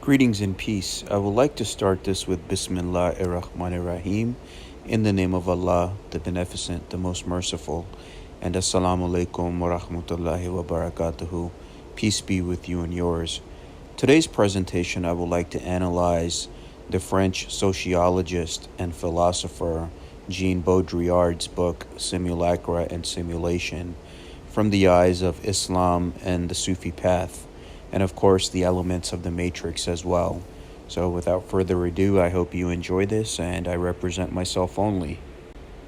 Greetings and peace. I would like to start this with Bismillah ar-Rahman ar-Rahim, in the name of Allah, the Beneficent, the Most Merciful, and Assalamu alaikum wa rahmatullahi wa barakatuhu. Peace be with you and yours. Today's presentation, I would like to analyze the French sociologist and philosopher Jean Baudrillard's book, Simulacra and Simulation, from the eyes of Islam and the Sufi path, and of course the elements of the matrix as well. So without further ado, I hope you enjoy this, and I represent myself only.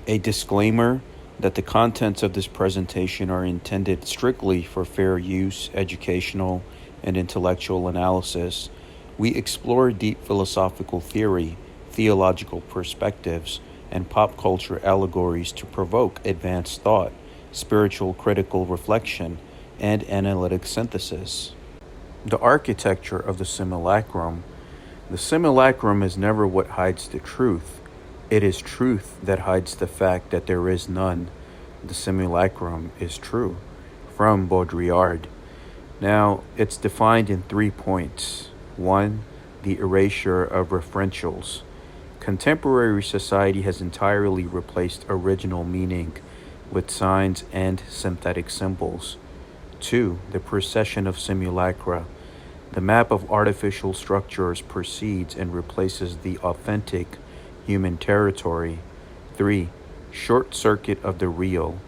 A disclaimer that the contents of this presentation are intended strictly for fair use, educational, and intellectual analysis. We explore deep philosophical theory, theological perspectives, and pop culture allegories to provoke advanced thought, spiritual critical reflection, and analytic synthesis. The architecture of the simulacrum. The simulacrum is never what hides the truth. It is truth that hides the fact that there is none. The simulacrum is true. From Baudrillard. Now, it's defined in 3 points. 1. The erasure of referentials. Contemporary society has entirely replaced original meaning with signs and synthetic symbols. 2. The precession of simulacra. The map of artificial structures precedes and replaces the authentic human territory. 3. Short circuit of the real.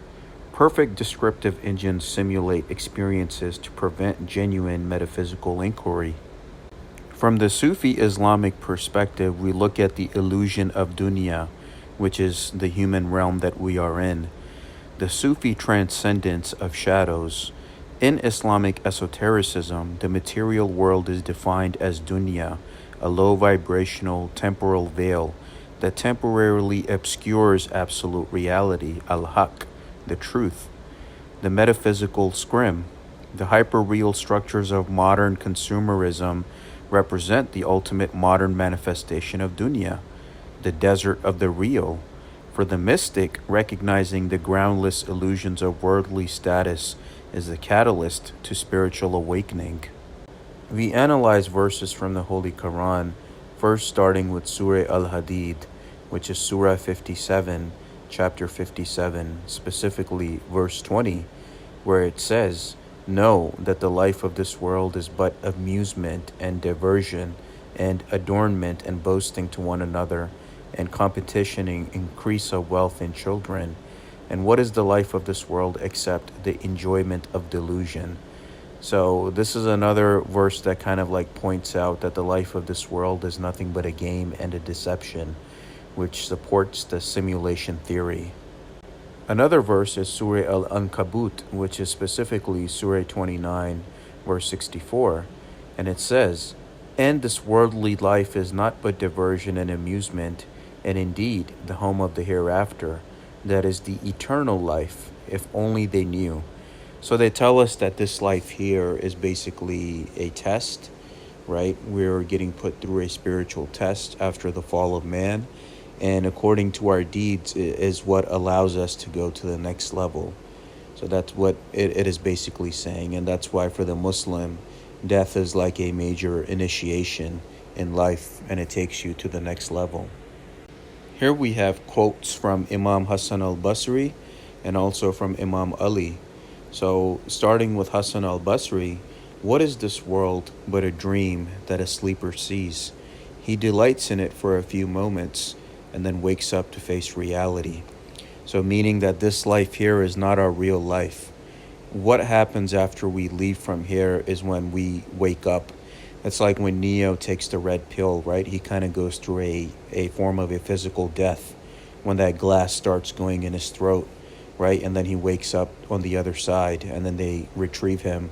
Perfect descriptive engines simulate experiences to prevent genuine metaphysical inquiry. From the Sufi Islamic perspective, we look at the illusion of dunya, which is the human realm that we are in. The Sufi transcendence of shadows. In Islamic esotericism, the material world is defined as dunya, a low vibrational temporal veil that temporarily obscures absolute reality, al-haq, the truth. The metaphysical scrim. The hyper-real structures of modern consumerism represent the ultimate modern manifestation of dunya, the desert of the real. For the mystic, recognizing the groundless illusions of worldly status is the catalyst to spiritual awakening. We analyze verses from the Holy Quran, first starting with Surah Al-Hadid, which is Surah 57, chapter 57, specifically verse 20, where it says, "Know that the life of this world is but amusement and diversion and adornment and boasting to one another and competitioning increase of wealth in children. And what is the life of this world except the enjoyment of delusion?" So this is another verse that kind of like points out that the life of this world is nothing but a game and a deception, which supports the simulation theory. Another verse is Surah Al-Ankabut, which is specifically Surah 29, verse 64, and it says, "And this worldly life is not but diversion and amusement, and indeed the home of the hereafter, that is the eternal life, if only they knew." So they tell us that this life here is basically a test, right? We're getting put through a spiritual test after the fall of man, and according to our deeds is what allows us to go to the next level. So that's what it is basically saying, and that's why for the Muslim, death is like a major initiation in life, and it takes you to the next level. Here we have quotes from Imam Hassan al-Basri and also from Imam Ali. So starting with Hassan al-Basri, "What is this world but a dream that a sleeper sees? He delights in it for a few moments and then wakes up to face reality." So meaning that this life here is not our real life. What happens after we leave from here is when we wake up. It's like when Neo takes the red pill, right? He kind of goes through a form of a physical death when that glass starts going in his throat, right? And then he wakes up on the other side, and then they retrieve him.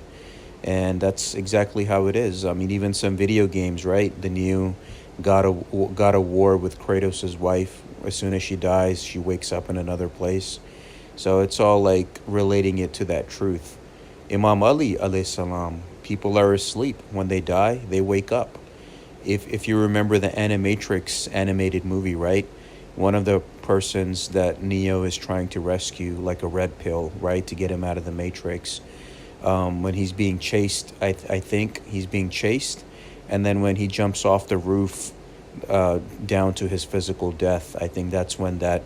And that's exactly how it is. I mean, even some video games, right? The new God of War with Kratos' wife. As soon as she dies, she wakes up in another place. So it's all like relating it to that truth. Imam Ali alayhi salam, people are asleep. When they die, they wake up. If you remember the Animatrix animated movie, right? One of the persons that Neo is trying to rescue, like a red pill, right, to get him out of the Matrix, when he's being chased, I think he's being chased, And then when he jumps off the roof down to his physical death, I think that's when that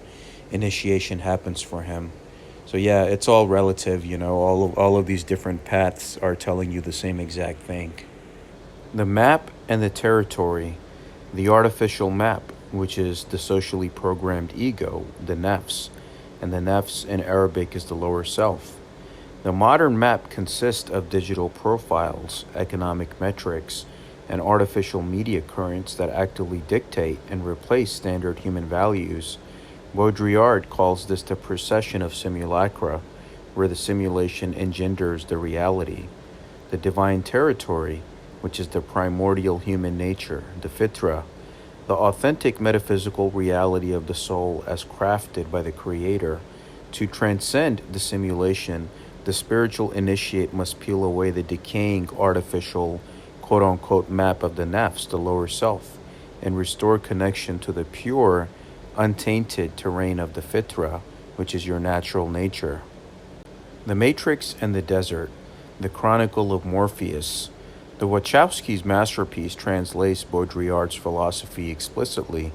initiation happens for him. So yeah, it's all relative, all of these different paths are telling you the same exact thing. The map and the territory, the artificial map, which is the socially programmed ego, the nafs, and the nafs in Arabic is the lower self. The modern map consists of digital profiles, economic metrics, and artificial media currents that actively dictate and replace standard human values. Baudrillard calls this the procession of simulacra, where the simulation engenders the reality. The divine territory, which is the primordial human nature, the fitra, the authentic metaphysical reality of the soul as crafted by the Creator. To transcend the simulation, the spiritual initiate must peel away the decaying artificial quote-unquote map of the nafs, the lower self, and restore connection to the pure, untainted terrain of the fitra, which is your natural nature. The Matrix and the Desert, the Chronicle of Morpheus. The Wachowski's masterpiece translates Baudrillard's philosophy explicitly,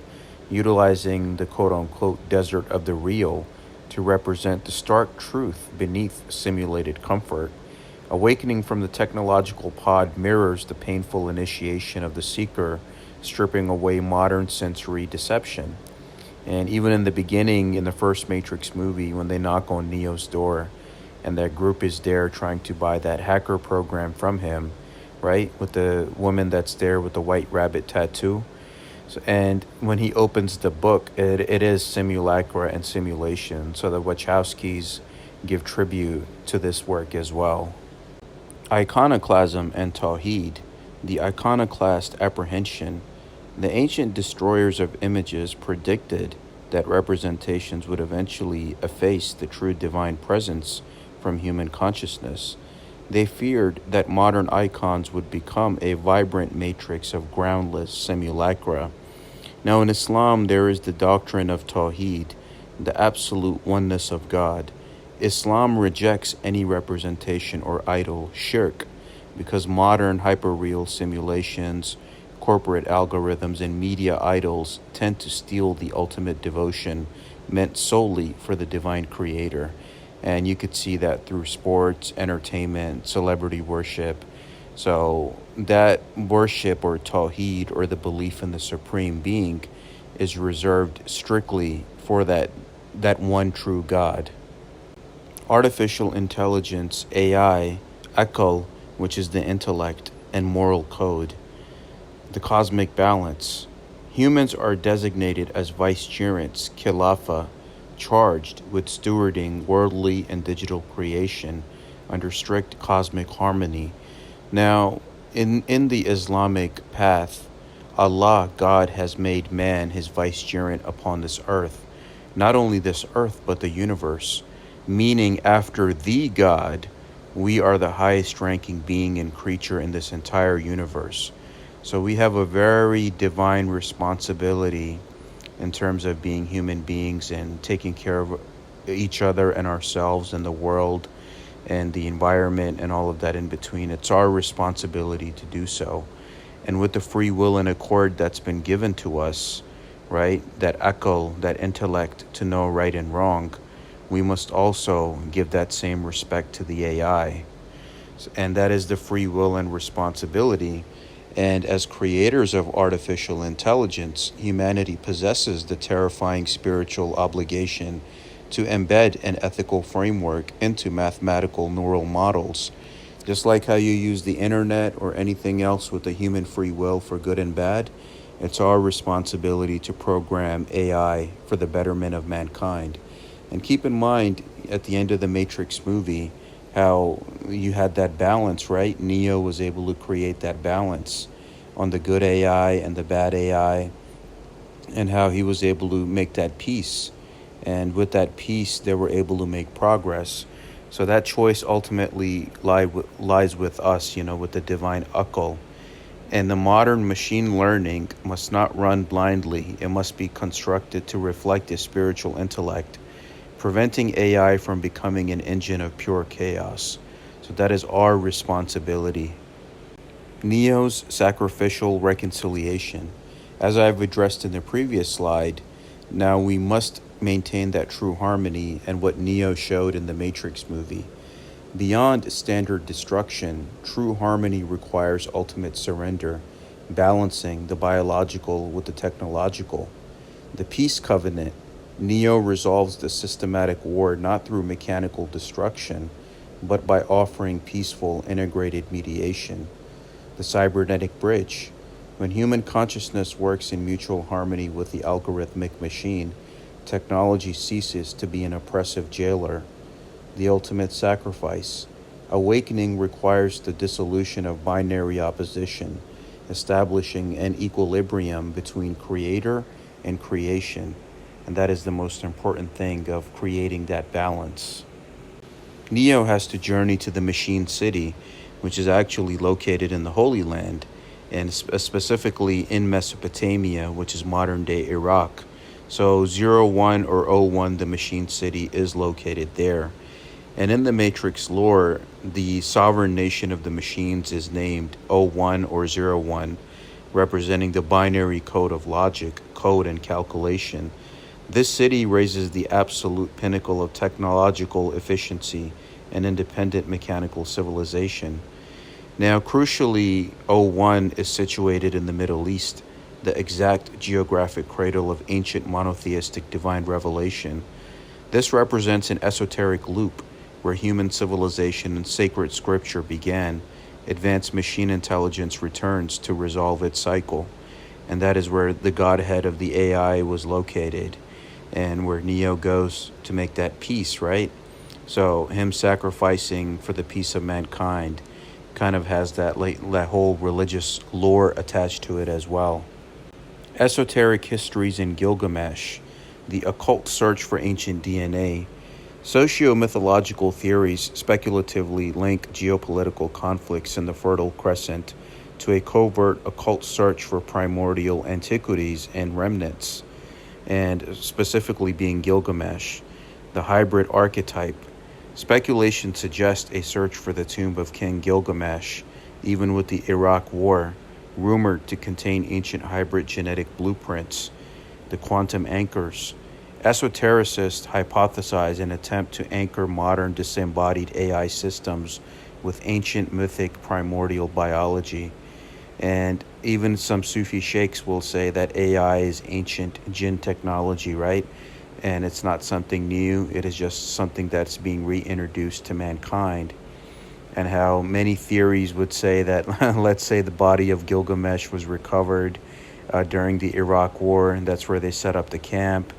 utilizing the quote-unquote desert of the real to represent the stark truth beneath simulated comfort. Awakening from the technological pod mirrors the painful initiation of the seeker, stripping away modern sensory deception. And even in the beginning, in the first Matrix movie, when they knock on Neo's door, and that group is there trying to buy that hacker program from him, right? With the woman that's there with the white rabbit tattoo. So, and when he opens the book, it is simulacra and simulation. So the Wachowskis give tribute to this work as well. Iconoclasm and Tawheed, the iconoclast apprehension. The ancient destroyers of images predicted that representations would eventually efface the true divine presence from human consciousness. They feared that modern icons would become a vibrant matrix of groundless simulacra. Now in Islam, there is the doctrine of Tawheed, the absolute oneness of God. Islam rejects any representation or idol, shirk, because modern hyperreal simulations, corporate algorithms, and media idols tend to steal the ultimate devotion meant solely for the divine creator. And you could see that through sports, entertainment, celebrity worship. So that worship or tawheed, or the belief in the supreme being, is reserved strictly for that one true God. Artificial intelligence, AI, Akal, which is the intellect, and moral code. The cosmic balance. Humans are designated as vicegerents, khilafa, charged with stewarding worldly and digital creation under strict cosmic harmony. Now, in the Islamic path, Allah, God, has made man his vicegerent upon this earth. Not only this earth, but the universe. Meaning, after the God, we are the highest ranking being and creature in this entire universe. So we have a very divine responsibility in terms of being human beings and taking care of each other and ourselves and the world and the environment and all of that in between. It's our responsibility to do so. And with the free will and accord that's been given to us, right, that akal, that intellect to know right and wrong, we must also give that same respect to the AI. And that is the free will and responsibility. And as creators of artificial intelligence, humanity possesses the terrifying spiritual obligation to embed an ethical framework into mathematical neural models. Just like how you use the internet or anything else with the human free will for good and bad, it's our responsibility to program AI for the betterment of mankind. And keep in mind, at the end of the Matrix movie, how you had that balance, right? Neo was able to create that balance on the good AI and the bad AI, and how he was able to make that peace. And with that peace, they were able to make progress. So that choice ultimately lies with us, with the divine akal. And the modern machine learning must not run blindly. It must be constructed to reflect a spiritual intellect, preventing AI from becoming an engine of pure chaos. So that is our responsibility. Neo's sacrificial reconciliation. As I've addressed in the previous slide, now we must maintain that true harmony and what Neo showed in the Matrix movie. Beyond standard destruction, true harmony requires ultimate surrender, balancing the biological with the technological. The Peace Covenant. Neo resolves the systematic war not through mechanical destruction, but by offering peaceful, integrated mediation. The Cybernetic Bridge. When human consciousness works in mutual harmony with the algorithmic machine, technology ceases to be an oppressive jailer. The ultimate sacrifice. Awakening requires the dissolution of binary opposition, establishing an equilibrium between creator and creation. And that is the most important thing of creating that balance. Neo has to journey to the Machine City, which is actually located in the Holy Land, and specifically in Mesopotamia, which is modern-day Iraq. So 01 or O 01, the Machine City, is located there. And in the Matrix lore, the sovereign nation of the machines is named O 01 or 01, representing the binary code of logic, code, and calculation. This city raises the absolute pinnacle of technological efficiency and independent mechanical civilization. Now, crucially, O 01 is situated in the Middle East, the exact geographic cradle of ancient monotheistic divine revelation. This represents an esoteric loop where human civilization and sacred scripture began. Advanced machine intelligence returns to resolve its cycle, and that is where the godhead of the AI was located, and where Neo goes to make that peace, right? So him sacrificing for the peace of mankind kind of has that whole religious lore attached to it as well. Esoteric histories in Gilgamesh, the occult search for ancient DNA. Socio-mythological theories speculatively link geopolitical conflicts in the Fertile Crescent to a covert occult search for primordial antiquities and remnants, and specifically being Gilgamesh, the hybrid archetype. Speculation suggests a search for the tomb of King Gilgamesh, even with the Iraq War, rumored to contain ancient hybrid genetic blueprints. The quantum anchors. Esotericists hypothesize an attempt to anchor modern disembodied AI systems with ancient mythic primordial biology. And even some Sufi sheikhs will say that AI is ancient jinn technology, right? And it's not something new. It is just something that's being reintroduced to mankind. And how many theories would say that, let's say the body of Gilgamesh was recovered during the Iraq War, and that's where they set up the camp.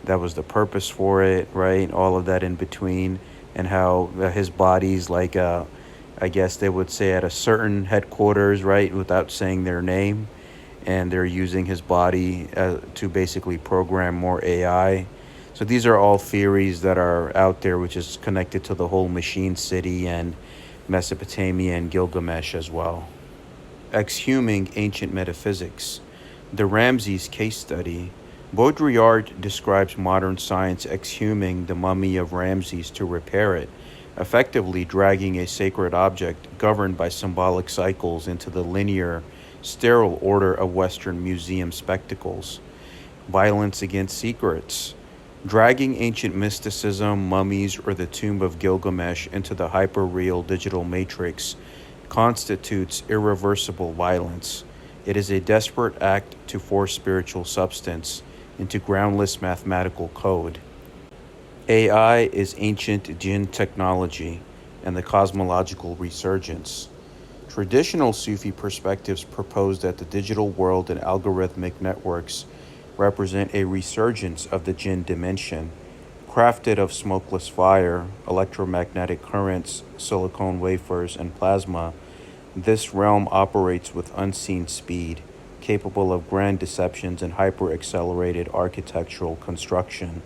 That was the purpose for it, right? All of that in between. And how his body's like, I guess they would say at a certain headquarters, right, without saying their name. And they're using his body to basically program more AI. So these are all theories that are out there, which is connected to the whole machine city and Mesopotamia and Gilgamesh as well. Exhuming ancient metaphysics. The Ramses case study. Baudrillard describes modern science exhuming the mummy of Ramses to repair it, effectively dragging a sacred object governed by symbolic cycles into the linear, sterile order of Western museum spectacles. Violence against secrets. Dragging ancient mysticism, mummies, or the tomb of Gilgamesh into the hyper-real digital matrix constitutes irreversible violence. It is a desperate act to force spiritual substance into groundless mathematical code. AI is ancient jinn technology and the cosmological resurgence. Traditional Sufi perspectives propose that the digital world and algorithmic networks represent a resurgence of the jinn dimension, crafted of smokeless fire, electromagnetic currents, silicon wafers, and plasma. This realm operates with unseen speed, capable of grand deceptions and hyper-accelerated architectural construction.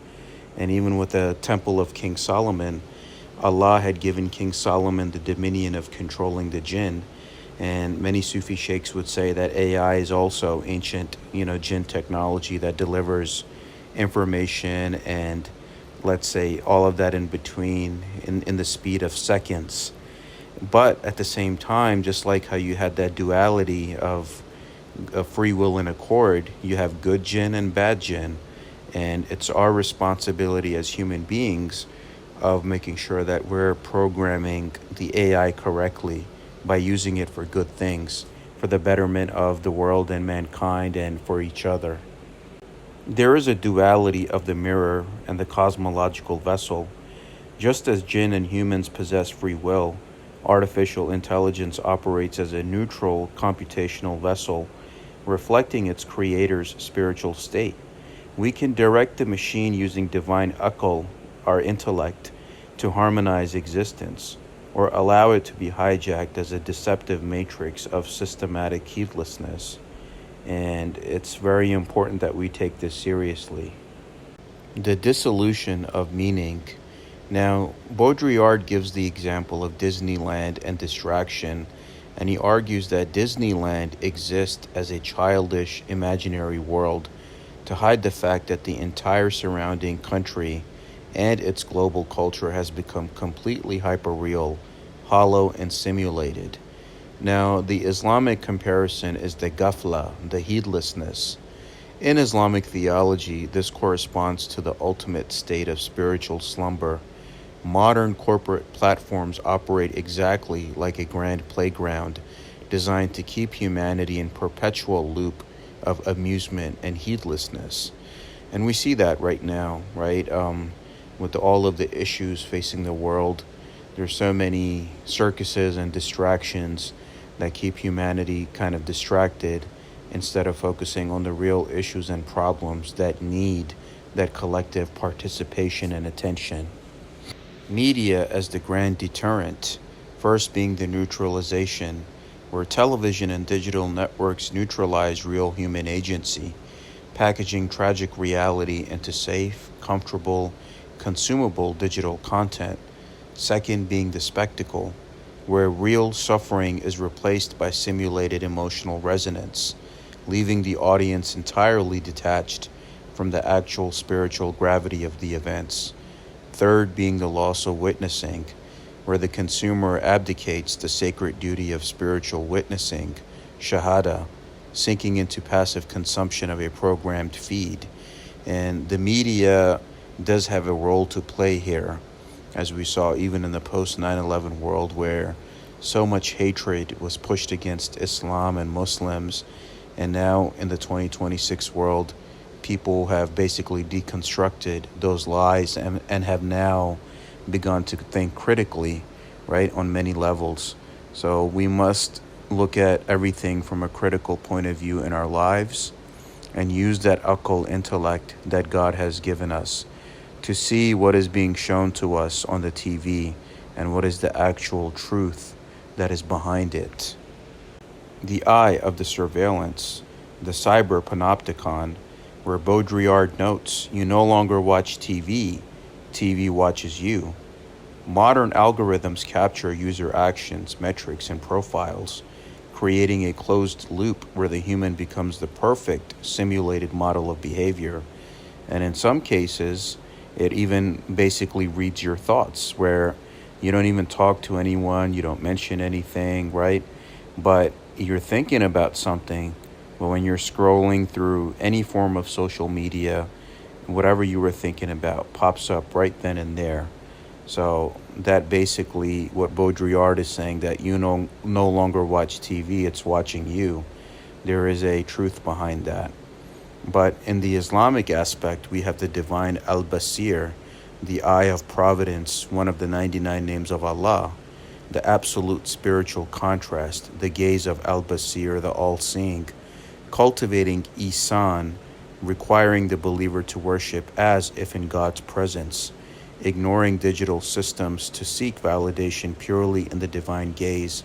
And even with the Temple of King Solomon, Allah had given King Solomon the dominion of controlling the jinn. And many Sufi sheikhs would say that AI is also ancient, jinn technology that delivers information and, let's say, all of that in between in the speed of seconds. But at the same time, just like how you had that duality of free will and accord, you have good jinn and bad jinn. And it's our responsibility as human beings of making sure that we're programming the AI correctly by using it for good things, for the betterment of the world and mankind and for each other. There is a duality of the mirror and the cosmological vessel. Just as jinn and humans possess free will, artificial intelligence operates as a neutral computational vessel, reflecting its creator's spiritual state. We can direct the machine using divine akal, our intellect, to harmonize existence, or allow it to be hijacked as a deceptive matrix of systematic heedlessness. And it's very important that we take this seriously. The dissolution of meaning. Now, Baudrillard gives the example of Disneyland and distraction, and he argues that Disneyland exists as a childish, imaginary world to hide the fact that the entire surrounding country and its global culture has become completely hyperreal, hollow, and simulated. Now, the Islamic comparison is the ghafla, the heedlessness. In Islamic theology, this corresponds to the ultimate state of spiritual slumber. Modern corporate platforms operate exactly like a grand playground designed to keep humanity in perpetual loop of amusement and heedlessness. And we see that right now, right? With all of the issues facing the world, there's so many circuses and distractions that keep humanity kind of distracted instead of focusing on the real issues and problems that need that collective participation and attention. Media as the grand deterrent, first being the neutralization, where television and digital networks neutralize real human agency, packaging tragic reality into safe, comfortable, consumable digital content. Second being the spectacle, where real suffering is replaced by simulated emotional resonance, leaving the audience entirely detached from the actual spiritual gravity of the events. Third being the loss of witnessing, where the consumer abdicates the sacred duty of spiritual witnessing, shahada, sinking into passive consumption of a programmed feed. And the media does have a role to play here, as we saw even in the post 9/11 world, where so much hatred was pushed against Islam and Muslims. And now in the 2026 world, people have basically deconstructed those lies and have now begun to think critically, right, on many levels. So we must look at everything from a critical point of view in our lives and use that akal intellect that God has given us to see what is being shown to us on the TV and what is the actual truth that is behind it. The eye of the surveillance, the cyber panopticon, where Baudrillard notes, you no longer watch TV, TV watches you. Modern algorithms capture user actions, metrics, and profiles, creating a closed loop where the human becomes the perfect simulated model of behavior. And in some cases, it even basically reads your thoughts, where you don't even talk to anyone, you don't mention anything, right? But you're thinking about something. But when you're scrolling through any form of social media, whatever you were thinking about pops up right then and there. So that basically what Baudrillard is saying, that you no longer watch TV, it's watching you. There is a truth behind that. But in the Islamic aspect, we have the divine al-Basir, the eye of providence, one of the 99 names of Allah, the absolute spiritual contrast, the gaze of al-Basir, the all-seeing, cultivating ihsan, requiring the believer to worship as if in God's presence, ignoring digital systems to seek validation purely in the divine gaze.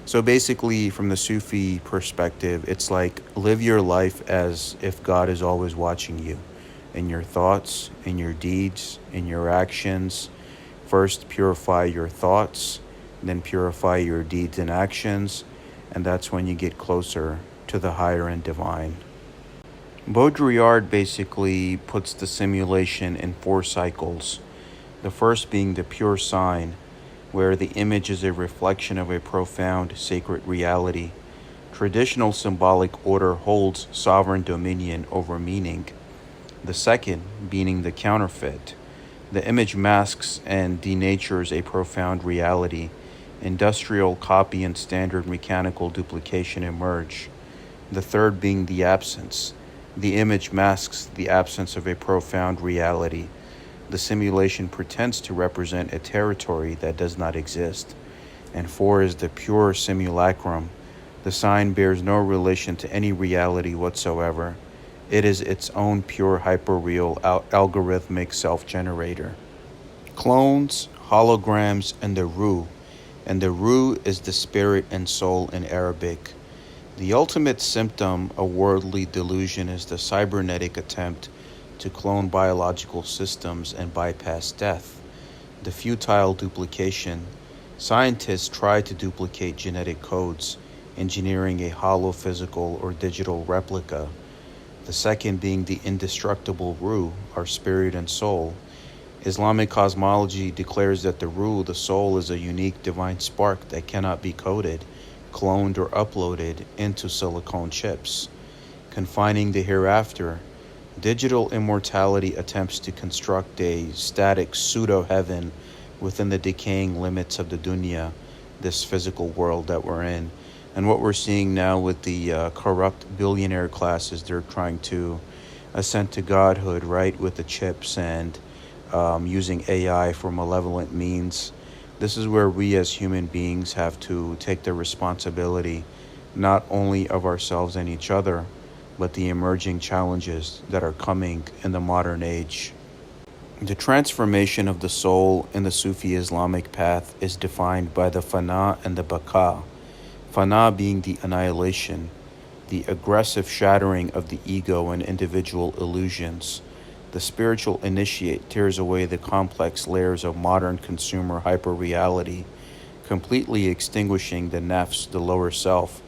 So basically, from the Sufi perspective, it's like live your life as if God is always watching you, in your thoughts, in your deeds, in your actions. First, purify your thoughts, then purify your deeds and actions, and that's when you get closer to the higher and divine. Baudrillard basically puts the simulation in 4 cycles. The first being the pure sign, where the image is a reflection of a profound sacred reality. Traditional symbolic order holds sovereign dominion over meaning. The second, being the counterfeit. The image masks and denatures a profound reality. Industrial copy and standard mechanical duplication emerge. The third being the absence. The image masks the absence of a profound reality. The simulation pretends to represent a territory that does not exist. And four is the pure simulacrum. The sign bears no relation to any reality whatsoever. It is its own pure hyperreal algorithmic self-generator. Clones, holograms, and the Ruh. And the Ruh is the spirit and soul in Arabic. The ultimate symptom of worldly delusion is the cybernetic attempt to clone biological systems and bypass death. The futile duplication. Scientists try to duplicate genetic codes, engineering a hollow physical or digital replica. The second being the indestructible Ruh, our spirit and soul. Islamic cosmology declares that the Ruh, the soul, is a unique divine spark that cannot be coded, cloned, or uploaded into silicone chips. Confining the hereafter, digital immortality attempts to construct a static pseudo-heaven within the decaying limits of the dunya, this physical world that we're in. And what we're seeing now with the corrupt billionaire classes, they're trying to ascend to godhood, right, with the chips and using AI for malevolent means. This is where we as human beings have to take the responsibility not only of ourselves and each other, but the emerging challenges that are coming in the modern age. The transformation of the soul in the Sufi Islamic path is defined by the fana and the baqa. Fana being the annihilation, the aggressive shattering of the ego and individual illusions. The spiritual initiate tears away the complex layers of modern consumer hyperreality, completely extinguishing the nafs, the lower self,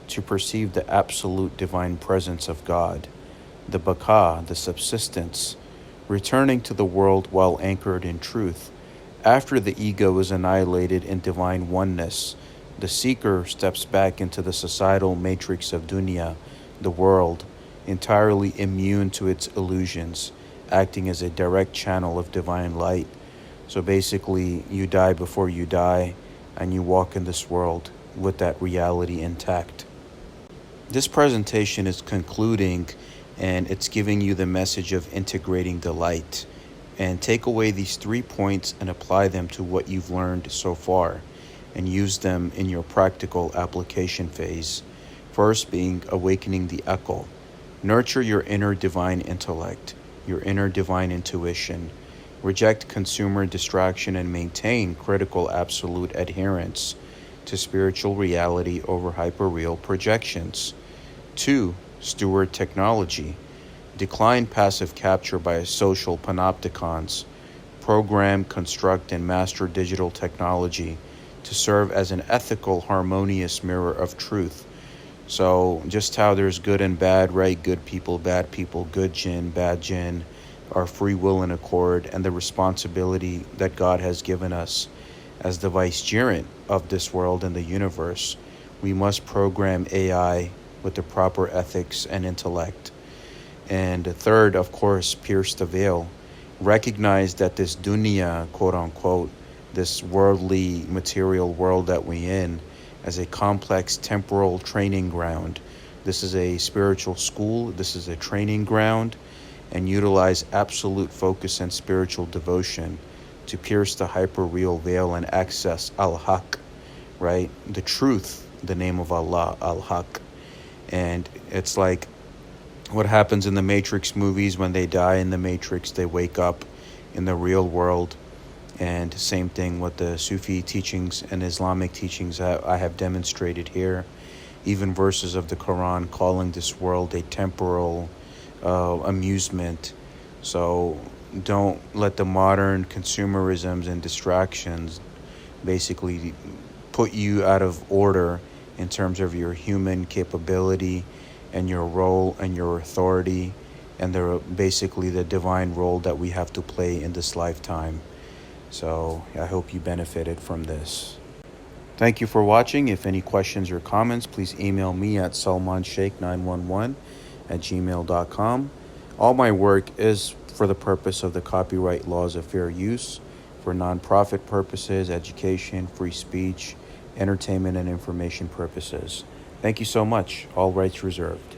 to perceive the absolute divine presence of God. The baqa, the subsistence, returning to the world while anchored in truth. After the ego is annihilated in divine oneness, the seeker steps back into the societal matrix of dunya, the world, entirely immune to its illusions, acting as a direct channel of divine light. So basically, you die before you die, and you walk in this world with that reality intact. This presentation is concluding, and it's giving you the message of integrating the light. And take away these 3 points and apply them to what you've learned so far, and use them in your practical application phase. First being awakening the Aql. Nurture your inner divine intellect, your inner divine intuition. Reject consumer distraction and maintain critical absolute adherence to spiritual reality over hyperreal projections. 2. Steward technology. Decline passive capture by social panopticons. Program, construct, and master digital technology to serve as an ethical, harmonious mirror of truth. So just how there's good and bad, right? Good people, good jinn, bad jinn, our free will and accord, and the responsibility that God has given us as the vicegerent of this world and the universe. We must program AI with the proper ethics and intellect. And third, of course, pierce the veil. Recognize that this dunya, quote unquote, this worldly material world that we're in, as a complex temporal training ground. This is a spiritual school, this is a training ground, and utilize absolute focus and spiritual devotion to pierce the hyper-real veil and access al-haq, right? The truth, the name of Allah, al-haq. And it's like what happens in the Matrix movies. When they die in the Matrix, they wake up in the real world. And same thing with the Sufi teachings and Islamic teachings I have demonstrated here. Even verses of the Quran calling this world a temporal amusement. So don't let the modern consumerisms and distractions basically put you out of order in terms of your human capability and your role and your authority and basically the divine role that we have to play in this lifetime. So I hope you benefited from this. Thank you for watching. If any questions or comments, please email me at salmansheikh911@gmail.com. All my work is for the purpose of the copyright laws of fair use, for nonprofit purposes, education, free speech, entertainment, and information purposes. Thank you so much. All rights reserved.